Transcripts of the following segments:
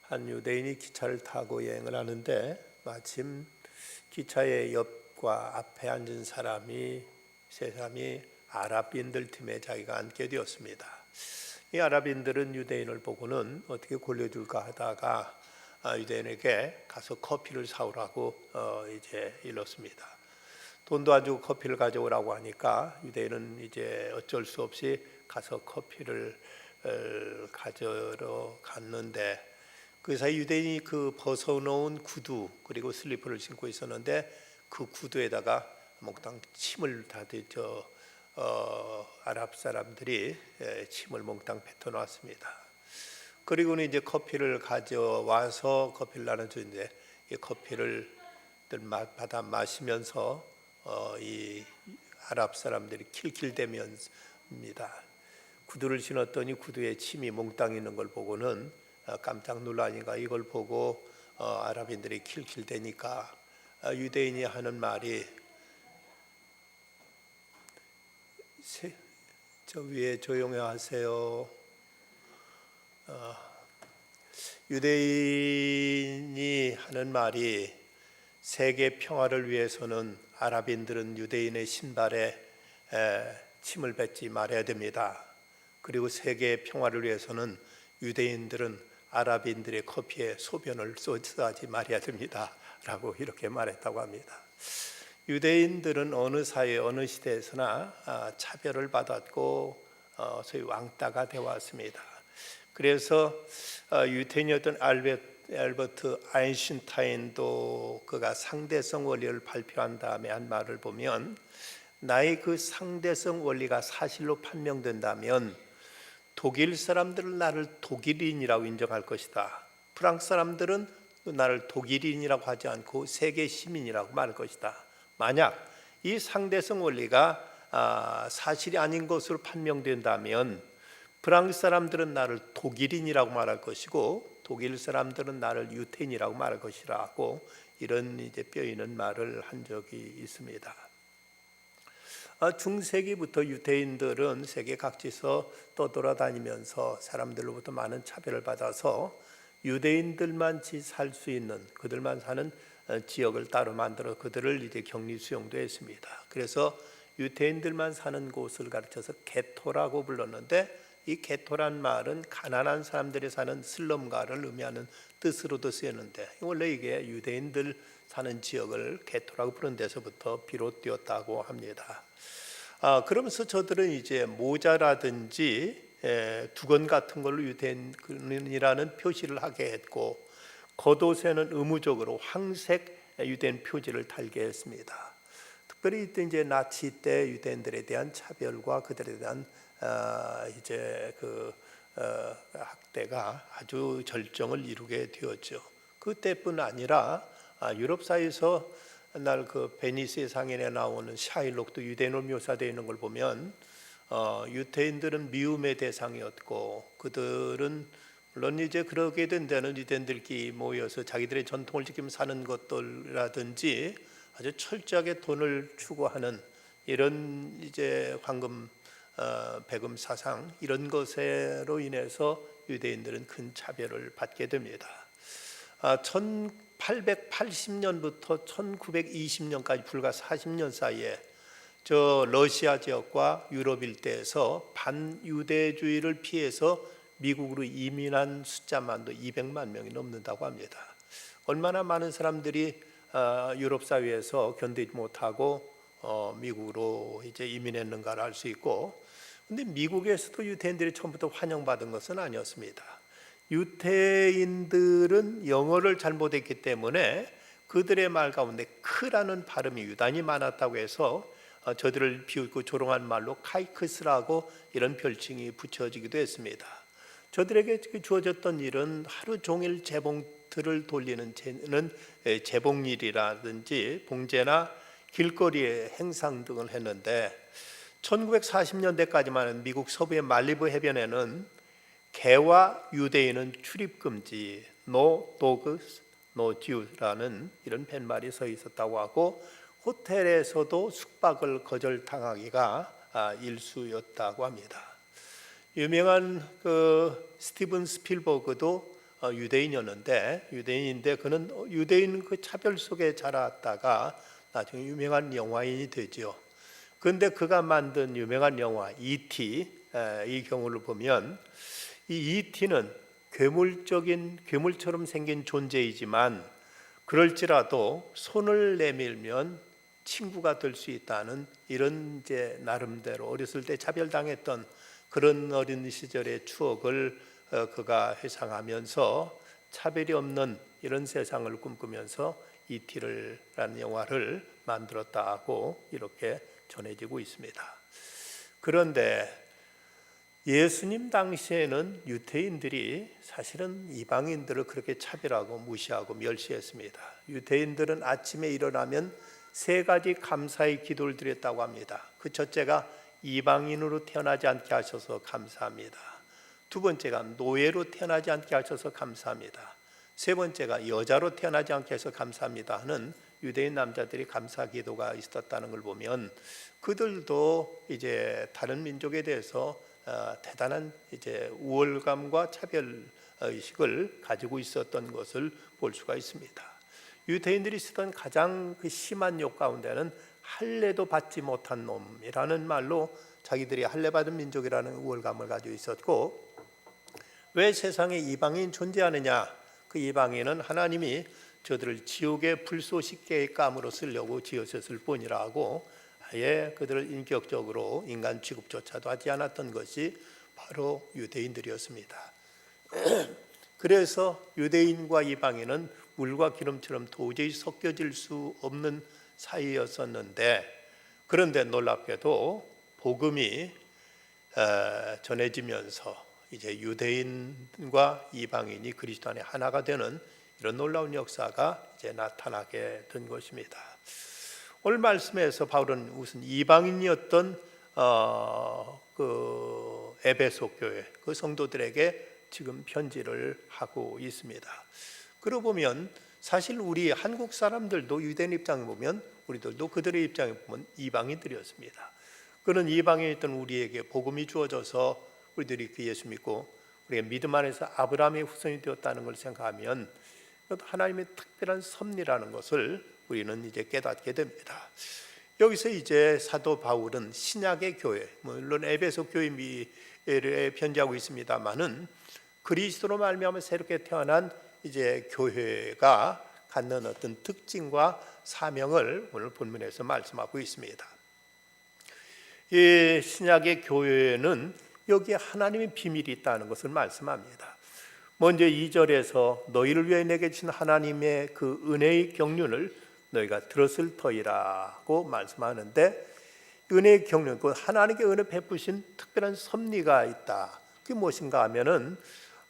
한 유대인이 기차를 타고 여행을 하는데 마침 기차의 옆과 앞에 앉은 세 사람이 아랍인들 팀에 자기가 앉게 되었습니다. 이 아랍인들은 유대인을 보고는 어떻게 골려줄까 하다가 유대인에게 가서 커피를 사오라고 이제 일렀습니다. 돈도 안 주고 커피를 가져오라고 하니까 유대인은 이제 어쩔 수 없이 가서 커피를 가져러 갔는데, 그 사이 유대인이 그 벗어놓은 구두 그리고 슬리퍼를 신고 있었는데 그 구두에다가 몽땅 침을 다들 아랍 사람들이 침을 몽땅 뱉어놨습니다. 그리고는 이제 커피를 가져와서 커피를 나눠주는데 이 커피를 받아 마시면서 이 아랍 사람들이 킬킬대면입니다. 구두를 신었더니 구두에 침이 몽땅 있는 걸 보고는 깜짝 놀라니까 이걸 보고 아랍인들이 킬킬대니까 유대인이 하는 말이, 저 위에 조용히 하세요. 유대인이 하는 말이, 세계 평화를 위해서는 아랍인들은 유대인의 신발에 침을 뱉지 말아야 됩니다. 그리고 세계 평화를 위해서는 유대인들은 아랍인들의 커피에 소변을 쏟아지 말아야 됩니다 라고 이렇게 말했다고 합니다. 유대인들은 어느 사회 어느 시대에서나 차별을 받았고 소위 왕따가 되어 왔습니다. 그래서 유태인이었던 알버트 아인슈타인도 그가 상대성 원리를 발표한 다음에 한 말을 보면, 나의 그 상대성 원리가 사실로 판명된다면 독일 사람들은 나를 독일인이라고 인정할 것이다. 프랑스 사람들은 나를 독일인이라고 하지 않고 세계 시민이라고 말할 것이다. 만약 이 상대성 원리가 사실이 아닌 것으로 판명된다면 프랑스 사람들은 나를 독일인이라고 말할 것이고 독일 사람들은 나를 유태인이라고 말할 것이라고 이런 이제 뼈있는 말을 한 적이 있습니다. 중세기부터 유대인들은 세계 각지에서 떠돌아다니면서 사람들로부터 많은 차별을 받아서 유대인들만 살 수 있는, 그들만 사는 지역을 따로 만들어 그들을 이제 격리 수용도 했습니다. 그래서 유대인들만 사는 곳을 가르쳐서 게토라고 불렀는데, 이 게토란 말은 가난한 사람들이 사는 슬럼가를 의미하는 뜻으로도 쓰였는데, 원래 이게 유대인들 사는 지역을 게토라고 부른 데서부터 비롯되었다고 합니다. 그러면서 저들은 이제 모자라든지 두건 같은 걸로 유대인이라는 표시를 하게 했고, 겉옷에는 의무적으로 황색 유대인 표지를 달게 했습니다. 특별히 이때 이제 나치 때 유대인들에 대한 차별과 그들에 대한 이제 학대가 아주 절정을 이루게 되었죠. 그때뿐 아니라 유럽 사회에서 옛날 그 베니스의 상인에 나오는 샤일록도 유대인으로 묘사되어 있는 걸 보면 유대인들은 미움의 대상이었고, 그들은 물론 이제 그러게 된 데는 유대인들끼리 모여서 자기들의 전통을 지키며 사는 것들이라든지 아주 철저하게 돈을 추구하는 이런 이제 황금 배금 사상, 이런 것으로 인해서 유대인들은 큰 차별을 받게 됩니다. 1880년부터 1920년까지 불과 40년 사이에 저 러시아 지역과 유럽 일대에서 반유대주의를 피해서 미국으로 이민한 숫자만도 200만 명이 넘는다고 합니다. 얼마나 많은 사람들이 유럽 사회에서 견디지 못하고 미국으로 이제 이민했는가를 알 수 있고, 근데 미국에서도 유대인들이 처음부터 환영받은 것은 아니었습니다. 유대인들은 영어를 잘 못했기 때문에 그들의 말 가운데 크라는 발음이 유난히 많았다고 해서 저들을 비웃고 조롱한 말로 카이크스라고 이런 별칭이 붙여지기도 했습니다. 저들에게 주어졌던 일은 하루 종일 재봉틀을 돌리는 재봉일이라든지 봉제나 길거리의 행상 등을 했는데, 1940년대까지만 미국 서부의 말리부 해변에는 개와 유대인은 출입금지, No dogs, no Jews라는 이런 팻말이 서 있었다고 하고, 호텔에서도 숙박을 거절당하기가 일수였다고 합니다. 유명한 스티븐 스필버그도 유대인인데 그는 유대인 그 차별 속에 자랐다가 나중에 유명한 영화인이 되죠. 그런데 그가 만든 유명한 영화 E.T. 이 경우를 보면 이 E.T.는 괴물처럼 생긴 존재이지만 그럴지라도 손을 내밀면 친구가 될 수 있다는 이런 이제 나름대로 어렸을 때 차별당했던 그런 어린 시절의 추억을 그가 회상하면서 차별이 없는 이런 세상을 꿈꾸면서 E.T.라는 영화를 만들었다고 이렇게 전해지고 있습니다. 그런데 예수님 당시에는 유대인들이 사실은 이방인들을 그렇게 차별하고 무시하고 멸시했습니다. 유대인들은 아침에 일어나면 3가지 감사의 기도를 드렸다고 합니다. 그 첫째가 이방인으로 태어나지 않게 하셔서 감사합니다. 2번째가 노예로 태어나지 않게 하셔서 감사합니다. 3번째가 여자로 태어나지 않게 해서 감사합니다 하는 유대인 남자들이 감사 기도가 있었다는 걸 보면 그들도 이제 다른 민족에 대해서 대단한 이제 우월감과 차별 의식을 가지고 있었던 것을 볼 수가 있습니다. 유대인들이 쓰던 가장 그 심한 욕 가운데는 할례도 받지 못한 놈이라는 말로 자기들이 할례받은 민족이라는 우월감을 가지고 있었고, 왜 세상에 이방인 존재하느냐? 그 이방인은 하나님이 저들을 지옥의 불쏘시개의 감으로 쓰려고 지으셨을 뿐이라고 아예 그들을 인격적으로 인간 취급조차도 하지 않았던 것이 바로 유대인들이었습니다. 그래서 유대인과 이방인은 물과 기름처럼 도저히 섞여질 수 없는 사이였었는데, 그런데 놀랍게도 복음이 전해지면서 이제 유대인과 이방인이 그리스도 안에 하나가 되는 이런 놀라운 역사가 이제 나타나게 된 것입니다. 오늘 말씀에서 바울은 우선 이방인이었던 그 에베소 교회 그 성도들에게 지금 편지를 하고 있습니다. 그러고 보면 사실 우리 한국 사람들도 유대인 입장에 보면 우리들도 그들의 입장에 보면 이방인들이었습니다. 그런 이방인이었던 우리에게 복음이 주어져서 우리들이 그 예수 믿고 우리의 믿음 안에서 아브라함의 후손이 되었다는 걸 생각하면 하나님의 특별한 섭리라는 것을 우리는 이제 깨닫게 됩니다. 여기서 이제 사도 바울은 신약의 교회, 물론 에베소 교회에 편지하고 있습니다만은 그리스도로 말미암아 새롭게 태어난 이제 교회가 갖는 어떤 특징과 사명을 오늘 본문에서 말씀하고 있습니다. 이 신약의 교회는 여기에 하나님의 비밀이 있다는 것을 말씀합니다. 먼저 2절에서 너희를 위해 내게 주신 하나님의 그 은혜의 경륜을 너희가 들었을 터이라고 말씀하는데, 은혜의 경륜, 그 하나님께 은혜 베푸신 특별한 섭리가 있다. 그게 무엇인가 하면은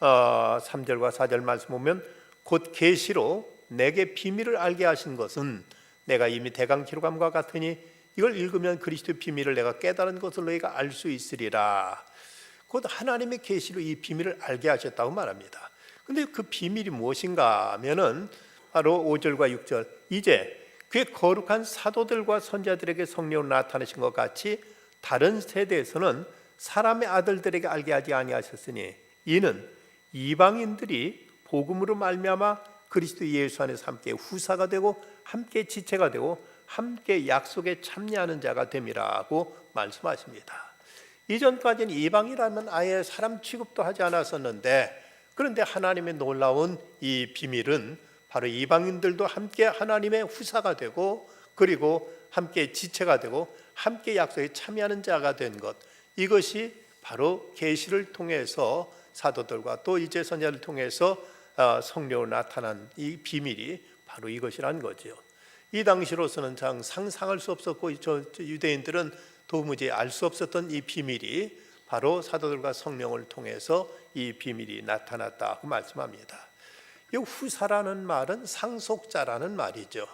3절과 4절 말씀 보면 곧 계시로 내게 비밀을 알게 하신 것은 내가 이미 대강 기록함과 같으니 이걸 읽으면 그리스도의 비밀을 내가 깨달은 것을 너희가 알 수 있으리라. 곧 하나님의 계시로 이 비밀을 알게 하셨다고 말합니다. 근데 그 비밀이 무엇인가 하면은 바로 5절과 6절, 이제 그의 거룩한 사도들과 선자들에게 성령으로 나타나신 것 같이 다른 세대에서는 사람의 아들들에게 알게 하지 아니하셨으니 이는 이방인들이 복음으로 말미암아 그리스도 예수 안에서 함께 후사가 되고 함께 지체가 되고 함께 약속에 참여하는 자가 됨이라고 말씀하십니다. 이전까지는 이방이라면 아예 사람 취급도 하지 않았었는데, 그런데 하나님의 놀라운 이 비밀은 바로 이방인들도 함께 하나님의 후사가 되고 그리고 함께 지체가 되고 함께 약속에 참여하는 자가 된 것, 이것이 바로 계시를 통해서 사도들과 또 이제 선자를 통해서 성령으로 나타난 이 비밀이 바로 이것이란 거죠. 이 당시로서는 참 상상할 수 없었고 유대인들은 도무지 알 수 없었던 이 비밀이 바로 사도들과 성령을 통해서 이 비밀이 나타났다고 말씀합니다. 이 후사라는 말은 상속자라는 말이죠.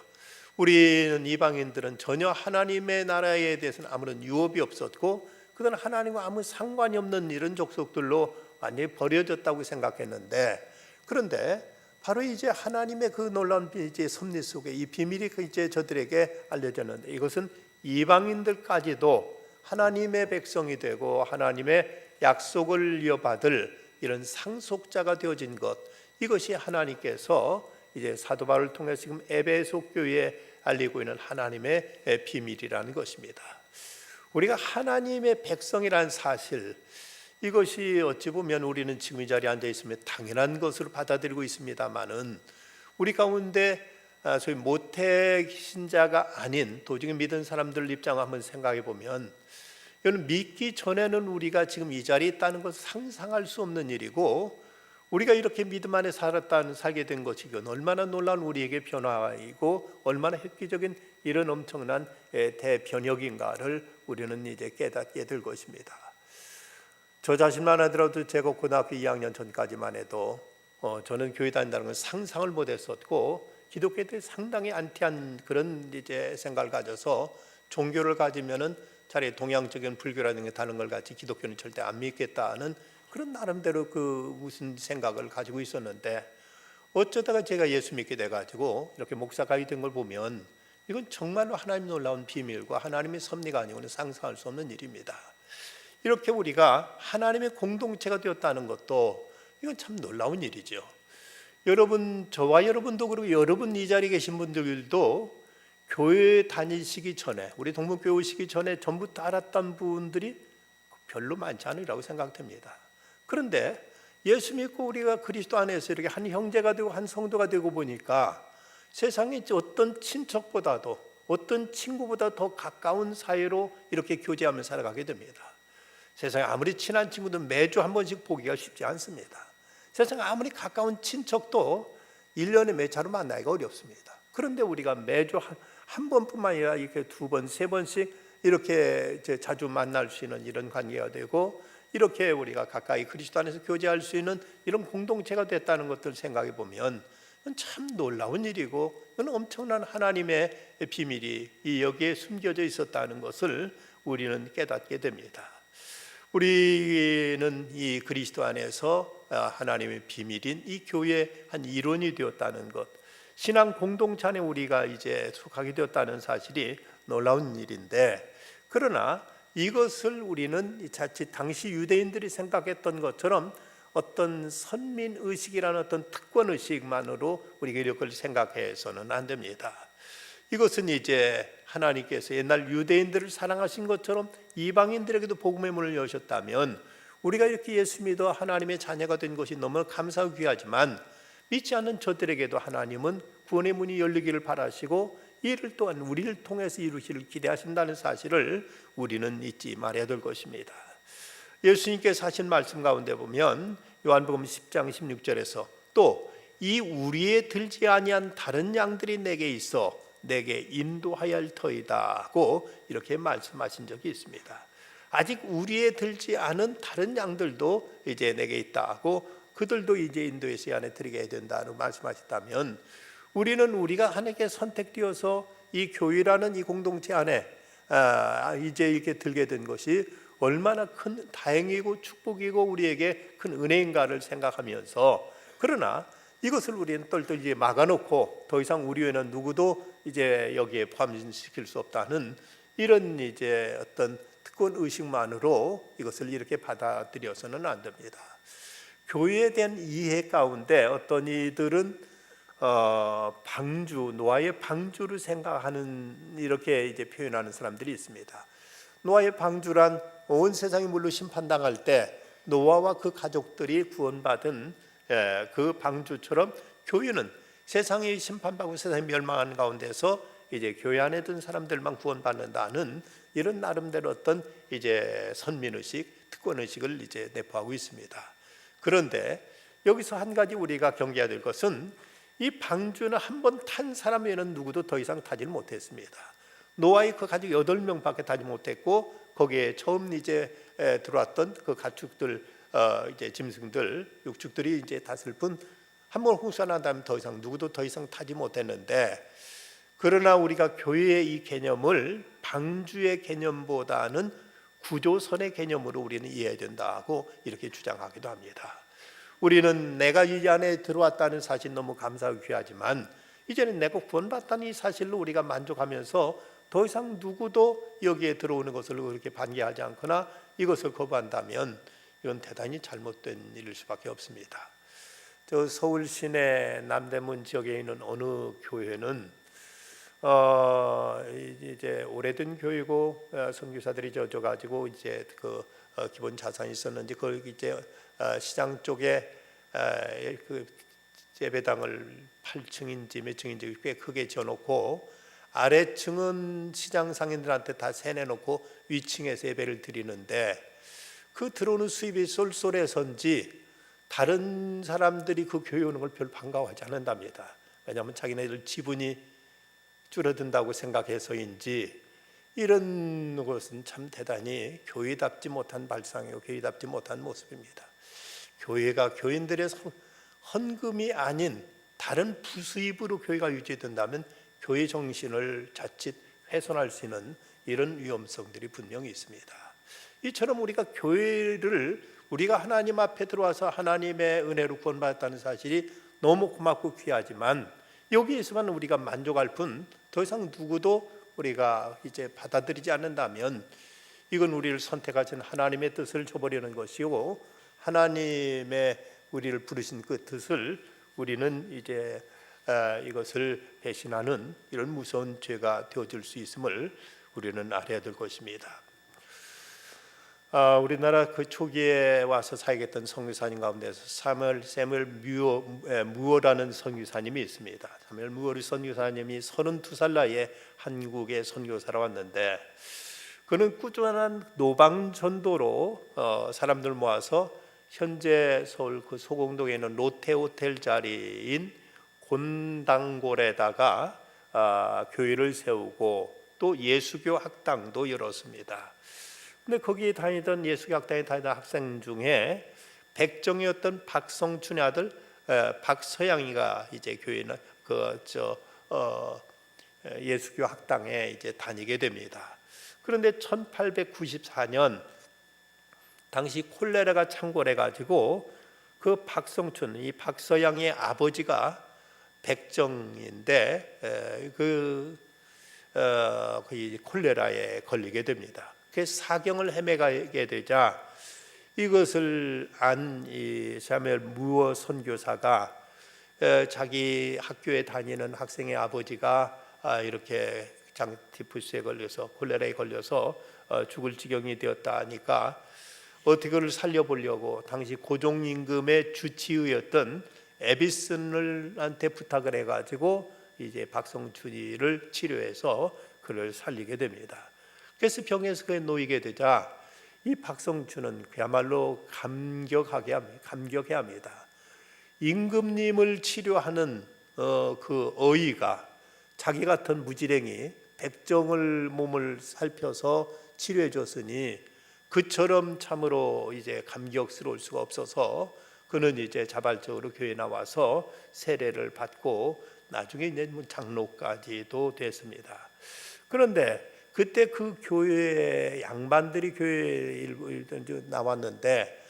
우리는 이방인들은 전혀 하나님의 나라에 대해서는 아무런 유업이 없었고 그들은 하나님과 아무 상관이 없는 이런 족속들로 완전히 버려졌다고 생각했는데, 그런데 바로 이제 하나님의 그 놀라운 이제 섭리 속에 이 비밀이 이제 저들에게 알려졌는데, 이것은 이방인들까지도 하나님의 백성이 되고 하나님의 약속을 이어받을 이런 상속자가 되어진 것, 이것이 하나님께서 이제 사도 바울을 통해서 지금 에베소 교회에 알리고 있는 하나님의 비밀이라는 것입니다. 우리가 하나님의 백성이라는 사실, 이것이 어찌 보면 우리는 지금 이 자리에 앉아 있으면 당연한 것으로 받아들이고 있습니다만은, 우리 가운데 소위 모태 신자가 아닌 도중에 믿은 사람들 입장을 한번 생각해 보면, 이건 믿기 전에는 우리가 지금 이 자리에 있다는 것을 상상할 수 없는 일이고, 우리가 이렇게 믿음 안에 살게 된 것이 이건 얼마나 놀라운 우리에게 변화이고 얼마나 획기적인 이런 엄청난 대변혁인가를 우리는 이제 깨닫게 될 것입니다. 저 자신만 하더라도 제가 고등학교 2학년 전까지만 해도 저는 교회 다닌다는 걸 상상을 못했었고, 기독교에 상당히 안티한 그런 이제 생각을 가져서 종교를 가지면은 차라리 동양적인 불교라든가 다른 걸 같이 기독교는 절대 안 믿겠다는 그런 나름대로 그 무슨 생각을 가지고 있었는데, 어쩌다가 제가 예수 믿게 돼가지고 이렇게 목사가 된 걸 보면 이건 정말로 하나님의 놀라운 비밀과 하나님의 섭리가 아니고는 상상할 수 없는 일입니다. 이렇게 우리가 하나님의 공동체가 되었다는 것도 이건 참 놀라운 일이죠. 여러분, 저와 여러분도 그리고 여러분 이 자리에 계신 분들도 교회 다니시기 전에, 우리 동문교회 오시기 전에 전부터 알았던 분들이 별로 많지 않으리라고 생각됩니다. 그런데 예수 믿고 우리가 그리스도 안에서 이렇게 한 형제가 되고 한 성도가 되고 보니까 세상에 어떤 친척보다도 어떤 친구보다 더 가까운 사이로 이렇게 교제하며 살아가게 됩니다. 세상에 아무리 친한 친구도 매주 한 번씩 보기가 쉽지 않습니다. 세상에 아무리 가까운 친척도 1년에 몇 차로 만나기가 어렵습니다. 그런데 우리가 매주 한 번뿐만 아니라 이렇게 두 번, 세 번씩 이렇게 이제 자주 만날 수 있는 이런 관계가 되고, 이렇게 우리가 가까이 그리스도 안에서 교제할 수 있는 이런 공동체가 됐다는 것들 생각해 보면 참 놀라운 일이고, 이건 엄청난 하나님의 비밀이 여기에 숨겨져 있었다는 것을 우리는 깨닫게 됩니다. 우리는 이 그리스도 안에서 하나님의 비밀인 이 교회의 한 일원이 되었다는 것, 신앙 공동체 안에 우리가 이제 속하게 되었다는 사실이 놀라운 일인데, 그러나 이것을 우리는 자칫 당시 유대인들이 생각했던 것처럼 어떤 선민의식이라는 어떤 특권의식만으로 우리가 이걸 생각해서는 안 됩니다. 이것은 이제 하나님께서 옛날 유대인들을 사랑하신 것처럼 이방인들에게도 복음의 문을 여셨다면, 우리가 이렇게 예수 믿어 하나님의 자녀가 된 것이 너무 감사하고 귀하지만, 믿지 않는 저들에게도 하나님은 구원의 문이 열리기를 바라시고 이를 또한 우리를 통해서 이루시기를 기대하신다는 사실을 우리는 잊지 말아야 될 것입니다. 예수님께서 하신 말씀 가운데 보면 요한복음 10장 16절에서 또 이 우리에 들지 아니한 다른 양들이 내게 있어 내게 인도하여 할 터이다고 이렇게 말씀하신 적이 있습니다. 아직 우리에 들지 않은 다른 양들도 이제 내게 있다고, 그들도 이제 인도해서 이 안에 들게 해야 된다고 말씀하셨다면, 우리는 우리가 하나님께 선택되어서 이 교회라는 이 공동체 안에 이제 이렇게 들게 된 것이 얼마나 큰 다행이고 축복이고 우리에게 큰 은혜인가를 생각하면서, 그러나 이것을 우리는 똘똘히 막아놓고 더 이상 우리 외에는 누구도 이제 여기에 포함시킬 수 없다는 이런 이제 어떤 특권 의식만으로 이것을 이렇게 받아들여서는 안 됩니다. 교회에 대한 이해 가운데 어떤 이들은 방주, 노아의 방주를 생각하는, 이렇게 이제 표현하는 사람들이 있습니다. 노아의 방주란 온 세상이 물로 심판당할 때 노아와 그 가족들이 구원받은 그 방주처럼, 교회는 세상이 심판받고 세상이 멸망하는 가운데서 이제 교회 안에 든 사람들만 구원받는다는 이런 나름대로 어떤 이제 선민의식, 특권의식을 이제 내포하고 있습니다. 그런데 여기서 한 가지 우리가 경계해야 될 것은, 이 방주는 한 번 탄 사람 외에는 누구도 더 이상 타지를 못했습니다. 노아의 그 가족 8명밖에 타지 못했고, 거기에 처음 이제 들어왔던 그 가축들, 이제 짐승들, 육축들이 이제 탔을 뿐, 한 번 홍수가 난 다음에 더 이상 누구도 더 이상 타지 못했는데, 그러나 우리가 교회의 이 개념을 방주의 개념보다는 구조선의 개념으로 우리는 이해해야 된다고 이렇게 주장하기도 합니다. 우리는 내가 이 안에 들어왔다는 사실 너무 감사하고 귀하지만, 이제는 내가 구원받다는 이 사실로 우리가 만족하면서 더 이상 누구도 여기에 들어오는 것을 그렇게 반기하지 않거나 이것을 거부한다면 이건 대단히 잘못된 일일 수밖에 없습니다. 저 서울 시내 남대문 지역에 있는 어느 교회는 이제 오래된 교회고 선교사들이 져 가지고 이제 그 기본 자산이 있었는지 그 이제 시장 쪽에 그 예배당을 8층인지 몇 층인지 꽤 크게 지어놓고 아래층은 시장 상인들한테 다 세내놓고 위층에서 예배를 드리는데 그 들어오는 수입이 쏠쏠해서인지 다른 사람들이 그 교회 오는 걸 별로 반가워하지 않는답니다. 왜냐하면 자기네들 지분이 줄어든다고 생각해서인지 이런 것은 참 대단히 교회답지 못한 발상이고 교회답지 못한 모습입니다. 교회가 교인들의 헌금이 아닌 다른 부수입으로 교회가 유지된다면 교회 정신을 자칫 훼손할 수 있는 이런 위험성들이 분명히 있습니다. 이처럼 우리가 교회를 우리가 하나님 앞에 들어와서 하나님의 은혜로 구원받았다는 사실이 너무 고맙고 귀하지만 여기에서만 우리가 만족할 뿐 더 이상 누구도 우리가 이제 받아들이지 않는다면 이건 우리를 선택하신 하나님의 뜻을 저버리는 것이고 하나님의 우리를 부르신 그 뜻을 우리는 이제 이것을 배신하는 이런 무서운 죄가 되어질 수 있음을 우리는 알아야 될 것입니다. 우리나라 그 초기에 와서 사역했던 선교사님 가운데서 사무엘 무어라는 선교사님이 있습니다. 사무엘 무어 선교사님이 32살 나이에 한국에 선교사로 왔는데 그는 꾸준한 노방 전도로 사람들 모아서 현재 서울 그 소공동에 있는 롯데 호텔 자리인 곤당골에다가 교회를 세우고 또 예수교 학당도 열었습니다. 근데 거기 다니던 예수교 학당에 다니던 학생 중에 백정이었던 박성춘의 아들 박서양이가 이제 교회는 예수교 학당에 이제 다니게 됩니다. 그런데 1894년 당시 콜레라가 창궐해 가지고 그 박성춘 이 박서양의 아버지가 백정인데 그 콜레라에 걸리게 됩니다. 그래서 사경을 헤매가게 되자 이것을 안 이 사무엘 무어 선교사가 자기 학교에 다니는 학생의 아버지가 이렇게 장티푸스에 걸려서 콜레라에 걸려서 죽을 지경이 되었다 하니까 어떻게 그를 살려보려고 당시 고종 임금의 주치의였던 에비슨을한테 부탁을 해가지고 이제 박성춘이를 치료해서 그를 살리게 됩니다. 그래서 병에서 그에 놓이게 되자 이 박성춘은 그야말로 감격해야 합니다. 임금님을 치료하는 그 어의가 자기 같은 무지랭이 백정을 몸을 살펴서 치료해 줬으니 그처럼 참으로 이제 감격스러울 수가 없어서 그는 이제 자발적으로 교회에 나와서 세례를 받고 나중에 이제 장로까지도 됐습니다. 그런데 그때 그 교회에 양반들이 교회에 나왔는데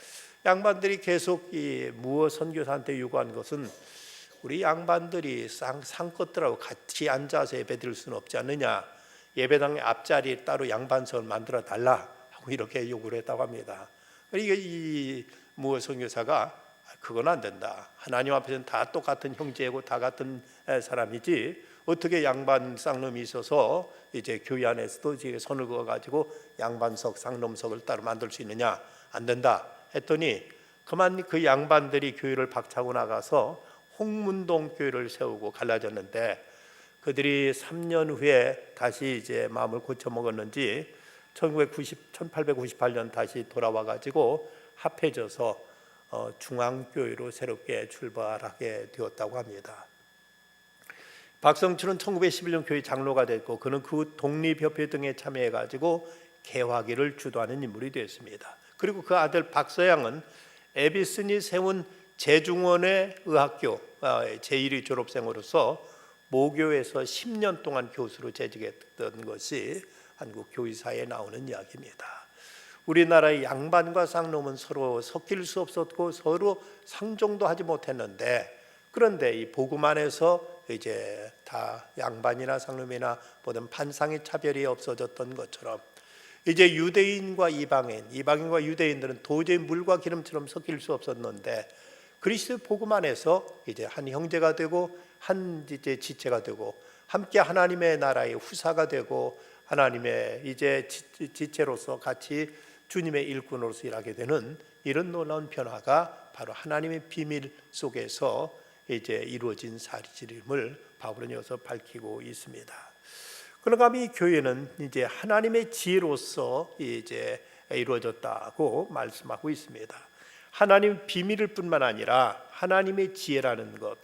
양반들이 계속 이 무어 선교사한테 요구한 것은 우리 양반들이 상것들하고 같이 앉아서 예배 드릴 수는 없지 않느냐, 예배당의 앞자리에 따로 양반석을 만들어 달라 하고 이렇게 요구를 했다고 합니다. 그러니까 이 무어 선교사가 그건 안 된다, 하나님 앞에서는 다 똑같은 형제고 다 같은 사람이지 어떻게 양반 쌍놈이 있어서 이제 교회 안에서도 이제 손을 그어 가지고 양반석 쌍놈석을 따로 만들 수 있느냐, 안 된다 했더니 그만 그 양반들이 교회를 박차고 나가서 홍문동 교회를 세우고 갈라졌는데 그들이 3년 후에 다시 이제 마음을 고쳐 먹었는지 1898년 다시 돌아와 가지고 합해져서 중앙교회로 새롭게 출발하게 되었다고 합니다. 박성춘은 1911년 교회 장로가 됐고 그는 그 독립협회 등에 참여해 가지고 개화기를 주도하는 인물이 되었습니다. 그리고 그 아들 박서양은 에비슨이 세운 제중원의 의학교 제1위 졸업생으로서 모교에서 10년 동안 교수로 재직했던 것이 한국 교회사에 나오는 이야기입니다. 우리나라의 양반과 쌍놈은 서로 섞일 수 없었고 서로 상종도 하지 못했는데 그런데 이 복음 안에서 이제 다 양반이나 쌍놈이나 모든 판상의 차별이 없어졌던 것처럼 이제 유대인과 이방인과 유대인들은 도저히 물과 기름처럼 섞일 수 없었는데 그리스도의 복음 안에서 이제 한 형제가 되고 한 이제 지체가 되고 함께 하나님의 나라의 후사가 되고 하나님의 이제 지체로서 같이 주님의 일꾼으로서 일하게 되는 이런 놀라운 변화가 바로 하나님의 비밀 속에서 이제 이루어진 사실임을 바울은 여기서 밝히고 있습니다. 그러나 이 교회는 이제 하나님의 지혜로서 이제 이루어졌다고 말씀하고 있습니다. 하나님 비밀일 뿐만 아니라 하나님의 지혜라는 것,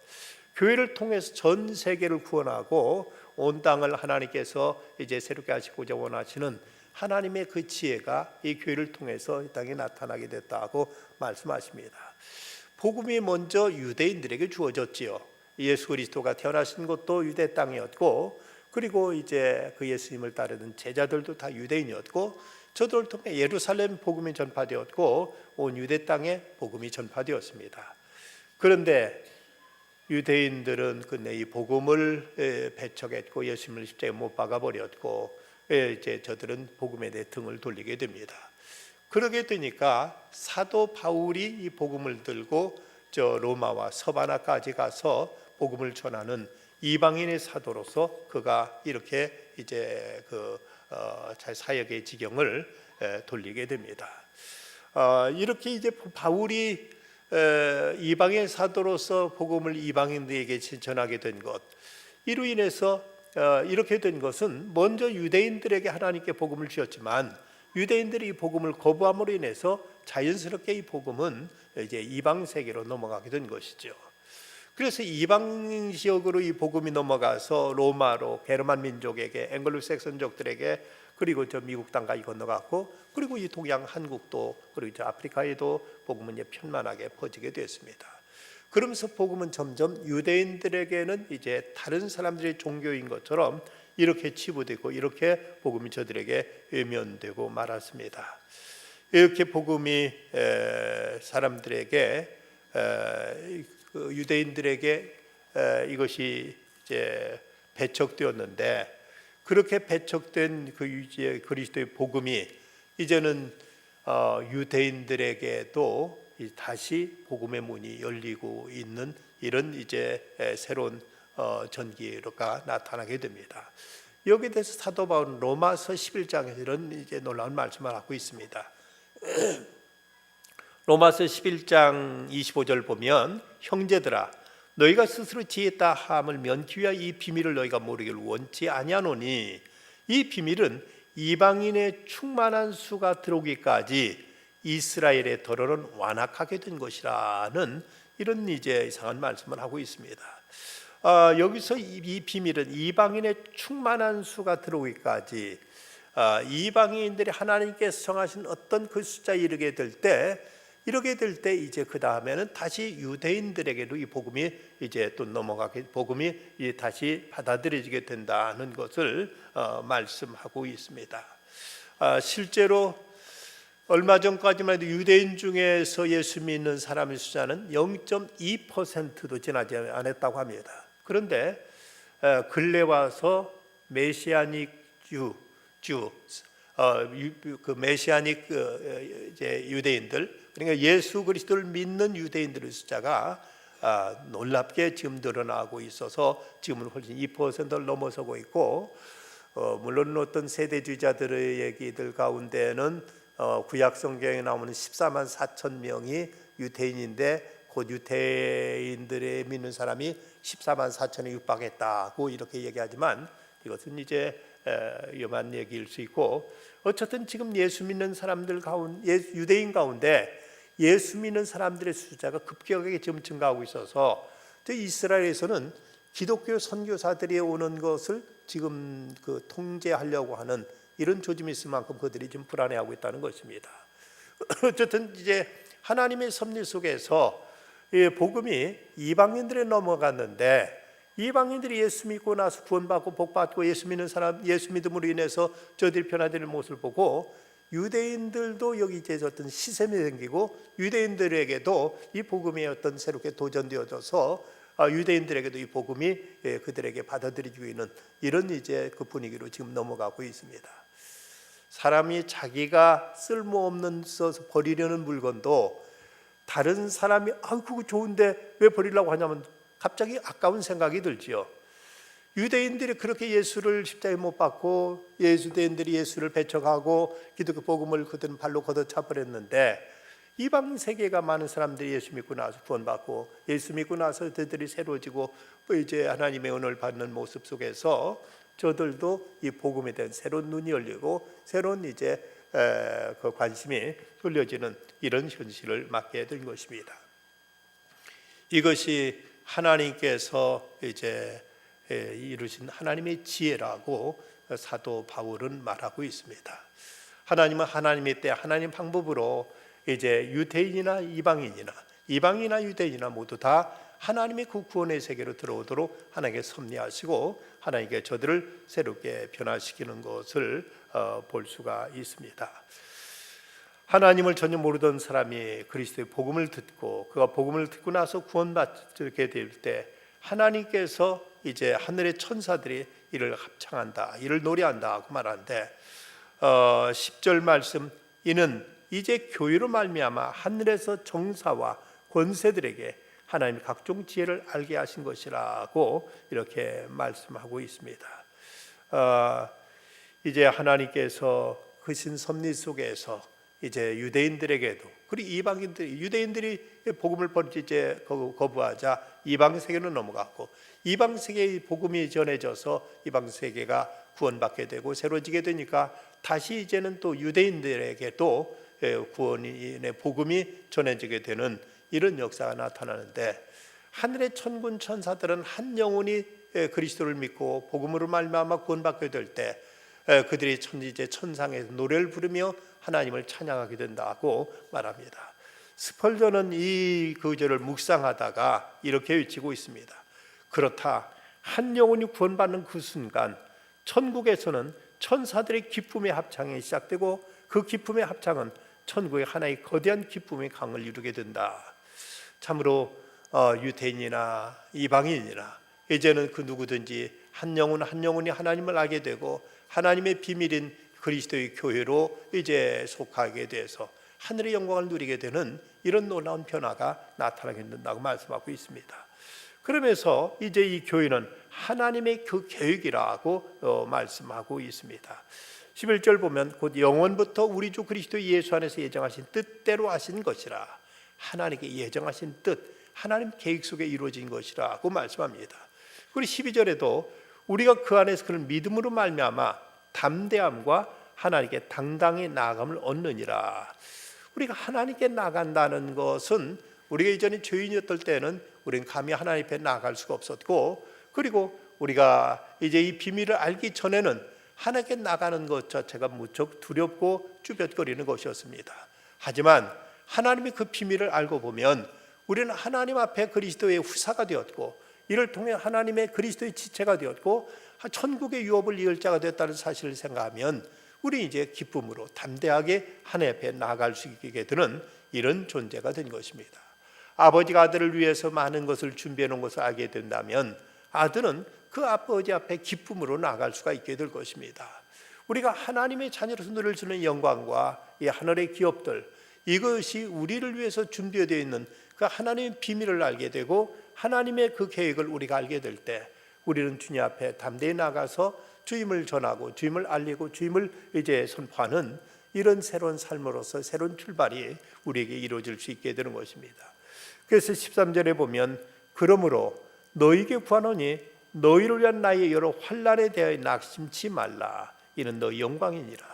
교회를 통해서 전 세계를 구원하고 온 땅을 하나님께서 이제 새롭게 하시고자 원하시는 하나님의 그 지혜가 이 교회를 통해서 이 땅에 나타나게 됐다고 말씀하십니다. 복음이 먼저 유대인들에게 주어졌지요. 예수 그리스도가 태어나신 것도 유대 땅이었고, 그리고 이제 그 예수님을 따르는 제자들도 다 유대인이었고, 저들을 통해 예루살렘 복음이 전파되었고 온 유대 땅에 복음이 전파되었습니다. 그런데 유대인들은 끝내 이 복음을 배척했고 예수님을 십자가에 못 박아 버렸고 이제 저들은 복음에 대해 등을 돌리게 됩니다. 그러게 되니까 사도 바울이 이 복음을 들고 저 로마와 서바나까지 가서 복음을 전하는 이방인의 사도로서 그가 이렇게 이제 사역의 지경을 돌리게 됩니다. 이렇게 이제 바울이 이방의 사도로서 복음을 이방인들에게 전하게 된 것, 이로 인해서 이렇게 된 것은 먼저 유대인들에게 하나님께 복음을 주셨지만 유대인들이 이 복음을 거부함으로 인해서 자연스럽게 이 복음은 이제 이방 세계로 넘어가게 된 것이죠. 그래서 이방 지역으로 이 복음이 넘어가서 로마로 게르만 민족에게, 앵글로색선족들에게, 그리고 저 미국 땅까지 건너갔고, 그리고 이 동양 한국도, 그리고 저 아프리카에도 복음은 이제 편만하게 퍼지게 됐습니다. 그러면서 복음은 점점 유대인들에게는 이제 다른 사람들의 종교인 것처럼 이렇게 치부되고 이렇게 복음이 저들에게 외면되고 말았습니다. 이렇게 복음이 사람들에게 유대인들에게 이것이 이제 배척되었는데, 그렇게 배척된 그 이제 그리스도의 복음이 이제는 유대인들에게도 다시 복음의 문이 열리고 있는 이런 이제 새로운 전기가 나타나게 됩니다. 여기에 대해서 사도 바울은 로마서 11장에서 이런 이제 놀라운 말씀을 하고 있습니다. 로마서 11장 25절 보면, 형제들아 너희가 스스로 지혜 있다 함을 면키 위하여 이 비밀을 너희가 모르기를 원치 아니하노니 이 비밀은 이방인의 충만한 수가 들어오기까지 이스라엘의 더러는 완악하게 된 것이라는 이런 이제 이상한 말씀을 하고 있습니다. 여기서 이 비밀은 이방인의 충만한 수가 들어오기까지, 이방인들이 하나님께서 정하신 어떤 그 숫자에 이르게 될 때 이제 그 다음에는 다시 유대인들에게도 이 복음이 이제 또 넘어가게, 복음이 다시 받아들여지게 된다는 것을 말씀하고 있습니다. 실제로 얼마 전까지만 해도 유대인 중에서 예수 믿는 사람의 숫자는 0.2%도 지나지 않았다고 합니다. 그런데 근래 와서 메시아닉 그 메시아닉 이제 유대인들, 그러니까 예수 그리스도를 믿는 유대인들의 숫자가 놀랍게 지금 늘어나고 있어서 지금은 훨씬 2%를 넘어서고 있고, 물론 어떤 세대주의자들의 얘기들 가운데는 구약 성경에 나오는 14만 4천 명이 유대인인데 곧 유대인들의 믿는 사람이 14만 4천에 육박했다고 이렇게 얘기하지만 이것은 이제 위험한 얘기일 수 있고, 어쨌든 지금 예수 믿는 사람들 가운데, 유대인 가운데 예수 믿는 사람들의 숫자가 급격하게 지금 증가하고 있어서 이스라엘에서는 기독교 선교사들이 오는 것을 지금 그 통제하려고 하는 이런 조짐이 있을 만큼 그들이 좀 불안해하고 있다는 것입니다. 어쨌든 이제 하나님의 섭리 속에서 복음이 이방인들에 넘어갔는데, 이방인들이 예수 믿고 나서 구원받고 복받고 예수 믿는 사람, 예수 믿음으로 인해서 저들이 변화되는 모습을 보고 유대인들도 여기 이제 어떤 시샘이 생기고 유대인들에게도 이 복음이 어떤 새롭게 도전되어져서 유대인들에게도 이 복음이 그들에게 받아들이고 있는 이런 이제 그 분위기로 지금 넘어가고 있습니다. 사람이 자기가 쓸모없는 써서 버리려는 물건도 다른 사람이 그거 좋은데 왜 버리려고 하냐면 갑자기 아까운 생각이 들지요. 유대인들이 그렇게 예수를 십자가에 못 박고 유대인들이 예수를 배척하고 기독교 복음을 그들은 발로 걷어차버렸는데 이방 세계가 많은 사람들이 예수 믿고 나서 구원받고 예수 믿고 나서 그들이 새로워지고 이제 하나님의 은혜를 받는 모습 속에서 저들도 이 복음에 대한 새로운 눈이 열리고 새로운 이제 그 관심이 돌려지는 이런 현실을 맞게 된 것입니다. 이것이 하나님께서 이제 이루신 하나님의 지혜라고 사도 바울은 말하고 있습니다. 하나님은 하나님의 때 하나님 방법으로 이제 유대인이나 이방이나 유대인이나 모두 다 하나님의 그 구원의 세계로 들어오도록 하나님께 섭리하시고 하나님께 저들을 새롭게 변화시키는 것을 볼 수가 있습니다. 하나님을 전혀 모르던 사람이 그리스도의 복음을 듣고 그가 복음을 듣고 나서 구원받게 될 때 하나님께서 이제 하늘의 천사들이 이를 합창한다, 이를 노래한다 하고 말하는데 10절 말씀, 이는 이제 교회로 말미암아 하늘에서 정사와 권세들에게 하나님의 각종 지혜를 알게 하신 것이라고 이렇게 말씀하고 있습니다. 이제 하나님께서 그 신섭리 속에서 이제 유대인들에게도 그리고 이방인들이 유대인들이 복음을 이제 거부하자 이방 세계로 넘어갔고 이방 세계의 복음이 전해져서 이방 세계가 구원받게 되고 새로워지게 되니까 다시 이제는 또 유대인들에게도 구원의 복음이 전해지게 되는 이런 역사가 나타나는데 하늘의 천군 천사들은 한 영혼이 그리스도를 믿고 복음으로 말미암아 구원받게 될 때 그들이 이제 천상에서 노래를 부르며 하나님을 찬양하게 된다고 말합니다. 스펄전은 이 구절을 묵상하다가 이렇게 외치고 있습니다. 그렇다, 한 영혼이 구원받는 그 순간 천국에서는 천사들의 기쁨의 합창이 시작되고 그 기쁨의 합창은 천국의 하나의 거대한 기쁨의 강을 이루게 된다. 참으로 유대인이나 이방인이나 이제는 그 누구든지 한 영혼이 하나님을 알게 되고 하나님의 비밀인 그리스도의 교회로 이제 속하게 돼서 하늘의 영광을 누리게 되는 이런 놀라운 변화가 나타나게 된다고 말씀하고 있습니다. 그러면서 이제 이 교회는 하나님의 그 계획이라고 말씀하고 있습니다. 11절 보면 곧 영원부터 우리 주 그리스도 예수 안에서 예정하신 뜻대로 하신 것이라, 하나님께 예정하신 뜻, 하나님 계획 속에 이루어진 것이라고 말씀합니다. 그리고 12절에도 우리가 그 안에서 그런 믿음으로 말미암아 담대함과 하나님께 당당히 나아감을 얻느니라. 우리가 하나님께 나간다는 것은 우리가 이전에 죄인이었을 때는 우리는 감히 하나님 앞에 나아갈 수가 없었고, 그리고 우리가 이제 이 비밀을 알기 전에는 하나님께 나가는 것 자체가 무척 두렵고 쭈뼛거리는 것이었습니다. 하지만 하나님이 그 비밀을 알고 보면 우리는 하나님 앞에 그리스도의 후사가 되었고 이를 통해 하나님의 그리스도의 지체가 되었고 천국의 유업을 이을 자가 되었다는 사실을 생각하면 우리 이제 기쁨으로 담대하게 하나님 앞에 나아갈 수 있게 되는 이런 존재가 된 것입니다. 아버지가 아들을 위해서 많은 것을 준비해 놓은 것을 알게 된다면 아들은 그 아버지 앞에 기쁨으로 나아갈 수가 있게 될 것입니다. 우리가 하나님의 자녀로서 누릴 수 있는 영광과 이 하늘의 기업들, 이것이 우리를 위해서 준비되어 있는 그 하나님의 비밀을 알게 되고 하나님의 그 계획을 우리가 알게 될 때 우리는 주님 앞에 담대히 나가서 주임을 전하고 주임을 알리고 주임을 이제 선포하는 이런 새로운 삶으로서 새로운 출발이 우리에게 이루어질 수 있게 되는 것입니다. 그래서 13절에 보면 그러므로 너희에게 구하노니 너희를 위한 나의 여러 환난에 대하여 낙심치 말라, 이는 너희 영광이니라.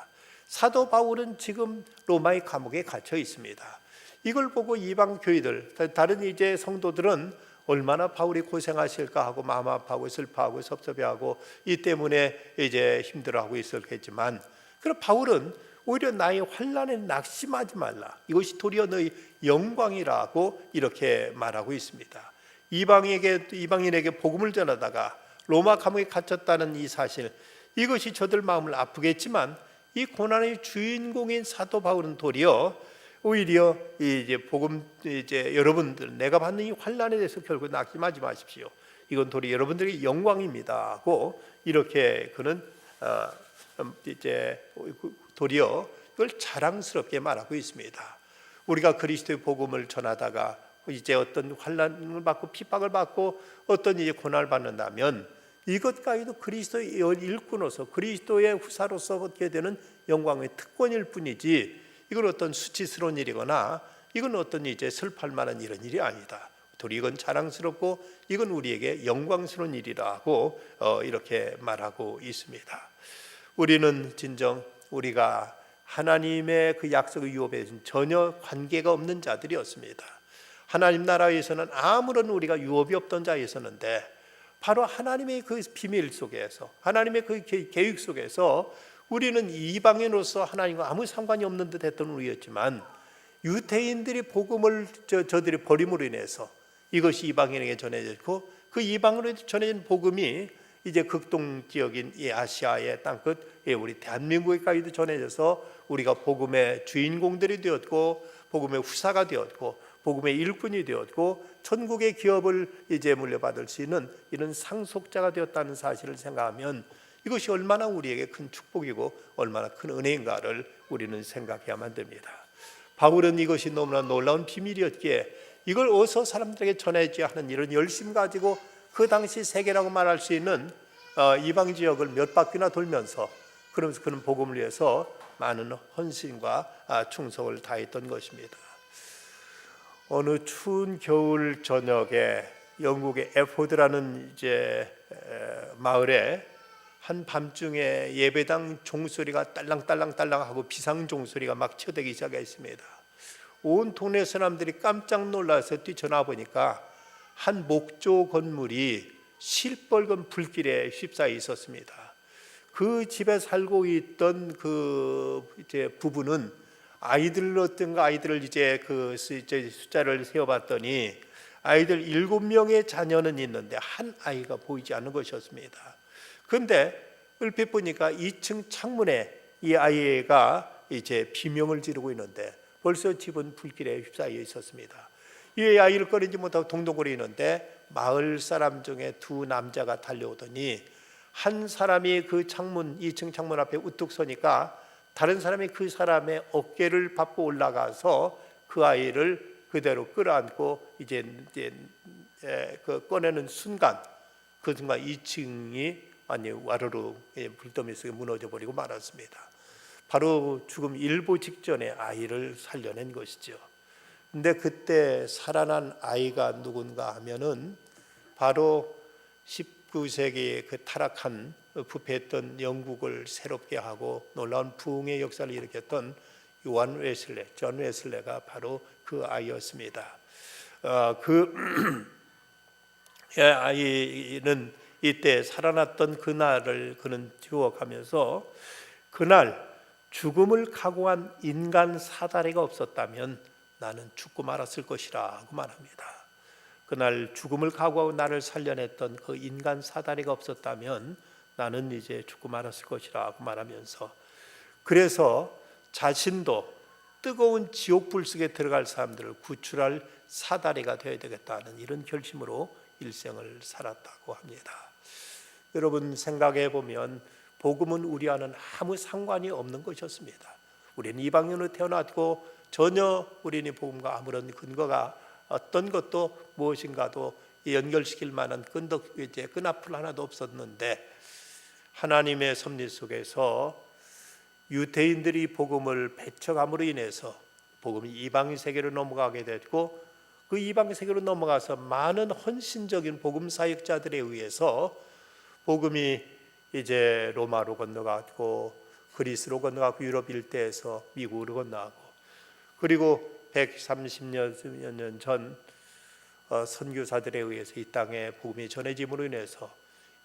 사도 바울은 지금 로마의 감옥에 갇혀 있습니다. 이걸 보고 이방 교회들, 다른 이제 성도들은 얼마나 바울이 고생하실까 하고 마음 아파하고 슬퍼하고 섭섭해하고 이 때문에 이제 힘들어하고 있었겠지만, 그럼 바울은 오히려 나의 환난에 낙심하지 말라, 이것이 도리어 너희 영광이라고 이렇게 말하고 있습니다. 이방인에게 복음을 전하다가 로마 감옥에 갇혔다는 이 사실, 이것이 저들 마음을 아프겠지만 이 고난의 주인공인 사도 바울은 도리어 오히려 이제 복음 이제 여러분들 내가 받는 이 환난에 대해서 결국 낙심하지 마십시오. 이건 도리어 여러분들의 영광입니다고 이렇게 그는 이제 도리어 그걸 자랑스럽게 말하고 있습니다. 우리가 그리스도의 복음을 전하다가 이제 어떤 환난을 받고 핍박을 받고 어떤 이제 고난을 받는다면 이것까지도 그리스도의 일꾼으로서 그리스도의 후사로서 얻게 되는 영광의 특권일 뿐이지 이건 어떤 수치스러운 일이거나 이건 어떤 이제 슬퍼할 만한 이런 일이 아니다. 도리 이건 자랑스럽고 이건 우리에게 영광스러운 일이라고 이렇게 말하고 있습니다. 우리는 진정 우리가 하나님의 그 약속의 유업에 전혀 관계가 없는 자들이었습니다. 하나님 나라에서는 아무런 우리가 유업이 없던 자였었는데 바로 하나님의 그 비밀 속에서 하나님의 그 계획 속에서 우리는 이방인으로서 하나님과 아무 상관이 없는 듯 했던 우리였지만 유대인들이 복음을 저들이 버림으로 인해서 이것이 이방인에게 전해졌고 그 이방으로 전해진 복음이 이제 극동 지역인 이 아시아의 땅끝 우리 대한민국에까지도 전해져서 우리가 복음의 주인공들이 되었고 복음의 후사가 되었고 복음의 일꾼이 되었고 천국의 기업을 이제 물려받을 수 있는 이런 상속자가 되었다는 사실을 생각하면 이것이 얼마나 우리에게 큰 축복이고 얼마나 큰 은혜인가를 우리는 생각해야만 됩니다. 바울은 이것이 너무나 놀라운 비밀이었기에 이걸 어서 사람들에게 전해줘야 하는 이런 열심 가지고 그 당시 세계라고 말할 수 있는 이방 지역을 몇 바퀴나 돌면서 그러면서 그는 복음을 위해서 많은 헌신과 충성을 다했던 것입니다. 어느 추운 겨울 저녁에 영국의 에포드라는 이제 마을에 한 밤중에 예배당 종소리가 딸랑딸랑딸랑하고 비상 종소리가 막 쳐대기 시작했습니다. 온 동네 사람들이 깜짝 놀라서 뛰쳐나와 보니까 한 목조 건물이 실뻘건 불길에 휩싸여 있었습니다. 그 집에 살고 있던 그 이제 부부는 아이들을 이제 그 숫자를 세어봤더니 아이들 7명의 자녀는 있는데 한 아이가 보이지 않는 것이었습니다. 그런데 얼핏 보니까 2층 창문에 이 아이가 이제 비명을 지르고 있는데 벌써 집은 불길에 휩싸여 있었습니다. 이 아이를 꺼내지 못하고 동동거리는데 마을 사람 중에 두 남자가 달려오더니 한 사람이 그 창문 2층 창문 앞에 우뚝 서니까 다른 사람이 그 사람의 어깨를 밟고 올라가서 그 아이를 그대로 끌어안고 이제 그 꺼내는 순간 그 순간 2층이 아니 와르르 불더미 속에 무너져 버리고 말았습니다. 바로 죽음 일보 직전에 아이를 살려낸 것이죠. 근데 그때 살아난 아이가 누군가 하면은 바로 19세기의 그 타락한 부패했던 영국을 새롭게 하고 놀라운 부흥의 역사를 일으켰던 존 웨슬레가 바로 그 아이였습니다. 그 아이는 이때 살아났던 그날을 그는 기억하면서 그날 죽음을 각오한 인간 사다리가 없었다면 나는 죽고 말았을 것이라고 말합니다. 그날 죽음을 각오하고 나를 살려냈던 그 인간 사다리가 없었다면 나는 이제 죽고 말았을 것이라고 말하면서 그래서 자신도 뜨거운 지옥불 속에 들어갈 사람들을 구출할 사다리가 되어야 되겠다는 이런 결심으로 일생을 살았다고 합니다. 여러분 생각해 보면 복음은 우리와는 아무 상관이 없는 것이었습니다. 우리는 이방인으로 태어났고 전혀 우리는 복음과 아무런 근거가 어떤 것도 무엇인가도 연결시킬 만한 끈앞을 하나도 없었는데 하나님의 섭리 속에서 유대인들이 복음을 배척함으로 인해서 복음이 이방 세계로 넘어가게 됐고 그 이방 세계로 넘어가서 많은 헌신적인 복음 사역자들에 의해서 복음이 이제 로마로 건너가고 그리스로 건너가고 유럽 일대에서 미국으로 건너가고 그리고 130년 전 선교사들에 의해서 이 땅에 복음이 전해짐으로 인해서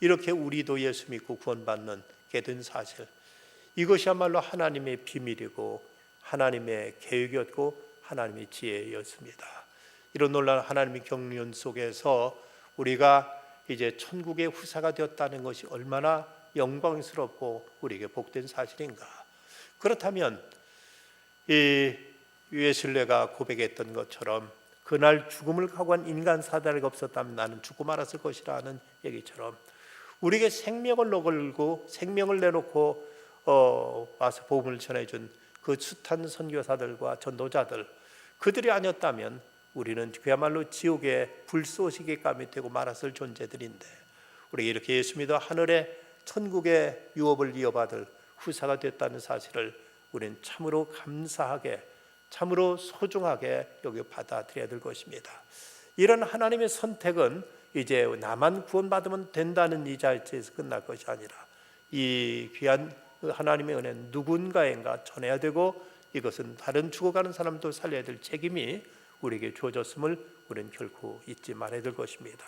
이렇게 우리도 예수 믿고 구원받는 게 된 사실, 이것이야말로 하나님의 비밀이고 하나님의 계획이었고 하나님의 지혜였습니다. 이런 놀라운 하나님의 경륜 속에서 우리가 이제 천국의 후사가 되었다는 것이 얼마나 영광스럽고 우리에게 복된 사실인가. 그렇다면 이 웨슬레가 고백했던 것처럼 그날 죽음을 각오한 인간 사다리가 없었다면 나는 죽고 말았을 것이라는 얘기처럼 우리에게 생명을 걸고 생명을 내놓고 와서 복음을 전해준 그 숱한 선교사들과 전도자들, 그들이 아니었다면 우리는 그야말로 지옥의 불쏘시개감이 되고 말았을 존재들인데, 우리 이렇게 예수 믿어 하늘의 천국의 유업을 이어받을 후사가 됐다는 사실을 우리는 참으로 감사하게, 참으로 소중하게 여기 받아들여야 될 것입니다. 이런 하나님의 선택은 이제 나만 구원받으면 된다는 이 자체에서 끝날 것이 아니라 이 귀한 하나님의 은혜는 누군가에게 전해야 되고, 이것은 다른 죽어가는 사람도 살려야 될 책임이 우리에게 주어졌음을 우리는 결코 잊지 말아야 될 것입니다.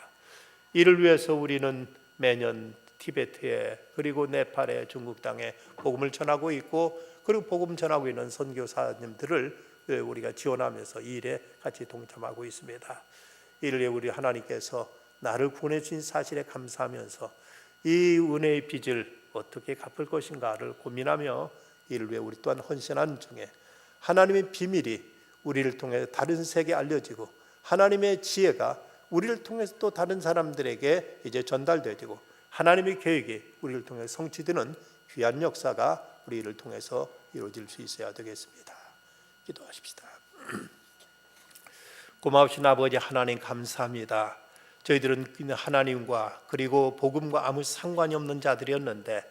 이를 위해서 우리는 매년 티베트에, 그리고 네팔에, 중국 땅에 복음을 전하고 있고, 그리고 복음 전하고 있는 선교사님들을 우리가 지원하면서 이 일에 같이 동참하고 있습니다. 이를 위해 우리 하나님께서 나를 구원해 주신 사실에 감사하면서 이 은혜의 빚을 어떻게 갚을 것인가를 고민하며 이를 위해 우리 또한 헌신하는 중에 하나님의 비밀이 우리를 통해 다른 세계에 알려지고, 하나님의 지혜가 우리를 통해서 또 다른 사람들에게 이제 전달되고, 하나님의 계획이 우리를 통해 성취되는 귀한 역사가 우리를 통해서 이루어질 수 있어야 되겠습니다. 기도하십시다. 고마우신 아버지 하나님, 감사합니다. 저희들은 하나님과 그리고 복음과 아무 상관이 없는 자들이었는데,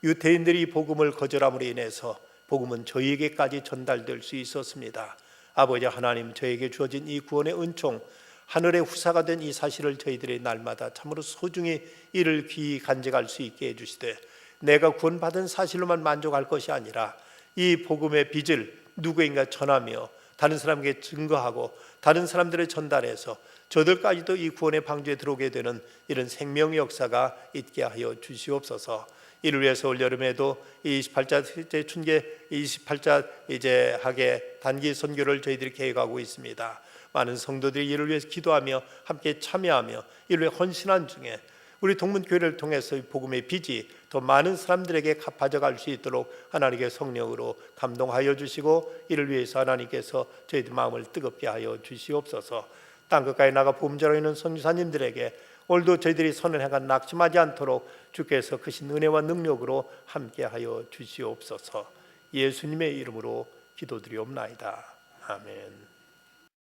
유대인들이 복음을 거절함으로 인해서 복음은 저희에게까지 전달될 수 있었습니다. 아버지 하나님, 저에게 주어진 이 구원의 은총, 하늘의 후사가 된 이 사실을 저희들이 날마다 참으로 소중히 이를 귀히 간직할 수 있게 해주시되, 내가 구원받은 사실로만 만족할 것이 아니라 이 복음의 빚을 누구인가 전하며 다른 사람에게 증거하고 다른 사람들의 전달해서 저들까지도 이 구원의 방주에 들어오게 되는 이런 생명의 역사가 있게 하여 주시옵소서. 이를 위해서 올 여름에도 28자 춘계 28자 이제 하게 단기 선교를 저희들이 계획하고 있습니다. 많은 성도들이 이를 위해서 기도하며 함께 참여하며 이를 위해 헌신한 중에 우리 동문교회를 통해서 복음의 빚이 더 많은 사람들에게 갚아져 갈 수 있도록 하나님의 성령으로 감동하여 주시고, 이를 위해서 하나님께서 저희들 마음을 뜨겁게 하여 주시옵소서. 땅끝까지 나가 복음 전하고 있는 선교사님들에게 오늘도 저희들이 선을 행한 낙심하지 않도록 주께서 크신 은혜와 능력으로 함께하여 주시옵소서. 예수님의 이름으로 기도드리옵나이다. 아멘.